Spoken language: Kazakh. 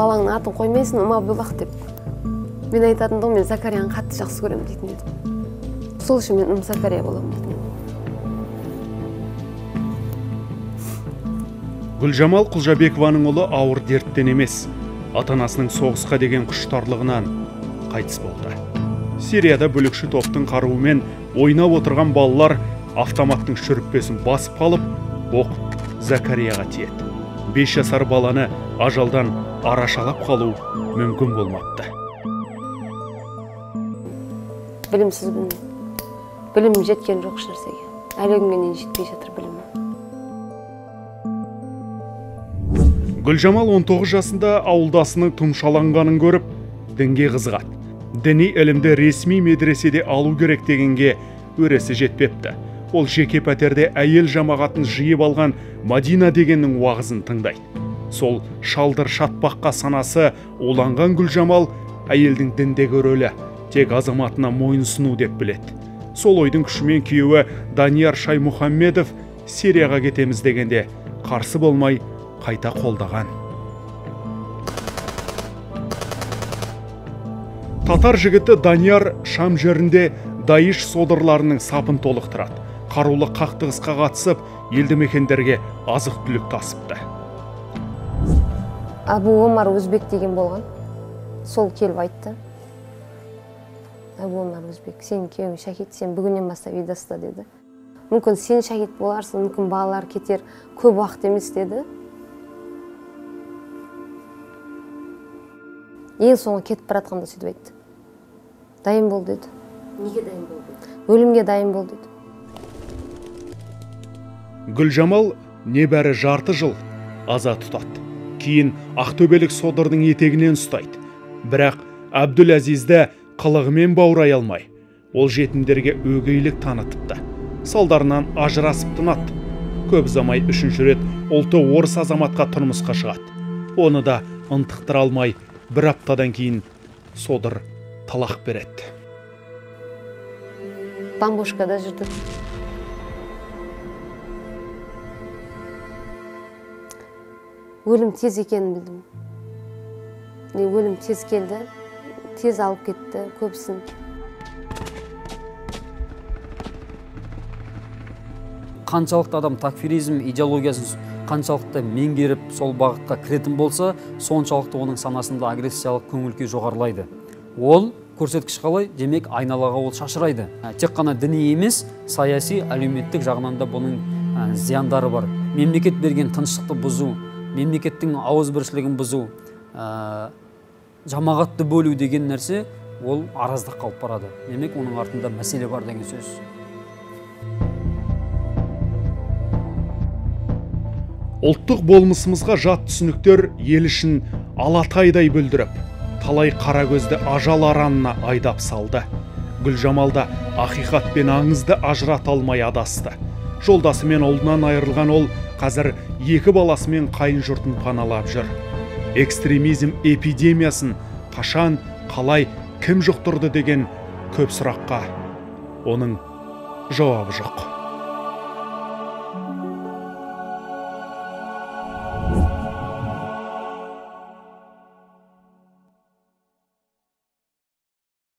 балаңның атын қоймайсың, Умабулах деп. Мен айтатындығым, мен Закарияны қатты жақсы көремін дейтін едім. Сол үшін мен Закария боламын дейтін едім. Гүлжамал Құлжабекованың ұлы ауыр дерттен емес, ата-анасының соғысқа деген құштарлығынан қайтыс болды. Сирияда бүлікші топтың қаруымен ойнап отырған балалар автоматтың шүріппесін басып қалып, оқ Закарияға тиеді. 5 жасар баланы ажалдан арашалап қалу мүмкін болмапты. Білімсізбін. Білім жеткен жоқ нәрсеге. Әлі күнге дейін жетпей жатыр білімі. Гүлжамал 19 жасында ауылдасының тұмшаланғанын көріп, дінге қызығады. Діни ілімді ресми медреседе алу керек дегенге өресі жетпепті. Ол жеке пәтерде әйел жамағатын жиып алған Мадина дегеннің уағызын тыңдайды. Сол шалдыр шатпаққа санасы уланған Гүлжамал әйелдің діндегі рөлі тек азаматына мойынсыну деп біледі. Сол ойдың күшімен күйеуі Данияр Шаймухаммедов Сирияға кетеміз дегенде қарсы болмай қайта қолдаған. Татар жігіті Данияр Шам жерінде Даиш содырларының сапын толықтырады. Қарулы қақтығысқа қатысып, елді мекендерге азық-түлік тасыпты. Абу Омар Өзбек деген болған. Сол келіп айтты. Абу Омар Өзбек, сен күйеуің шахид, сен бүгіннен бастап идаста деді. Мүмкін сен шахид боларсың, мүмкін балалар кетер, көп уақыт емес деді. Ең соңы кетіп баратқанда сөйтіп айтты. Дайын бол деді. Неге дайын бол деді? Өлімге дайын бол деді. Гүлжамал небәрі жарты жыл аза тұтады. Кейін ақтөбелік содырдың етегінен ұстайды. Бірақ Әбдүләзизді қылығымен баурай алмай, ол жетімдерге өгейлік танытыпты. Салдарынан ажырасып тынады. Көп замай 3-ші рет ұлты орыс азаматқа тұрмысқа шығады. Оны да ынтықтыра алмай, бір аптадан кейін содыр талақ береді. Бамбушкада жүрдік. Өлім тез екенін білдім. Өлім тез келді, тез алып кетті, көбісін. Қаншалықты адам такфиризм идеологиясын қаншалықты меңгеріп сол бағытқа кіретін болса, соншалықты оның санасында агрессиялық көңіл-күй жоғарылайды. Ол көрсеткіш қалай, демек айналаға ол шашырайды. Тек қана діни емес, саяси, әлеуметтік жағынан да бұның зияндары бар. Мемлекет берген тыныштықты бұзу, мемлекеттің ауызбіршілігін бұзу, жамағатты бөлу деген нәрсе, ол араздық қалып барады. Демек, оның артында мәселе бар деген сөз. Ұлттық болмысымызға жат түсініктер ел ішін алатайдай бүлдіріп, талай қара көзді ажал аранына айдап салды. Гүлжамалда ақиқат пен аңызды ажырата алмай адасты. Жолдасымен ұлынан айырылған ол қазір 2 баласымен қайын жұртын паналап жүр. Экстремизм эпидемиясын қашан, қалай, кім жұқтырды деген көп сұраққа оның жауабы жоқ.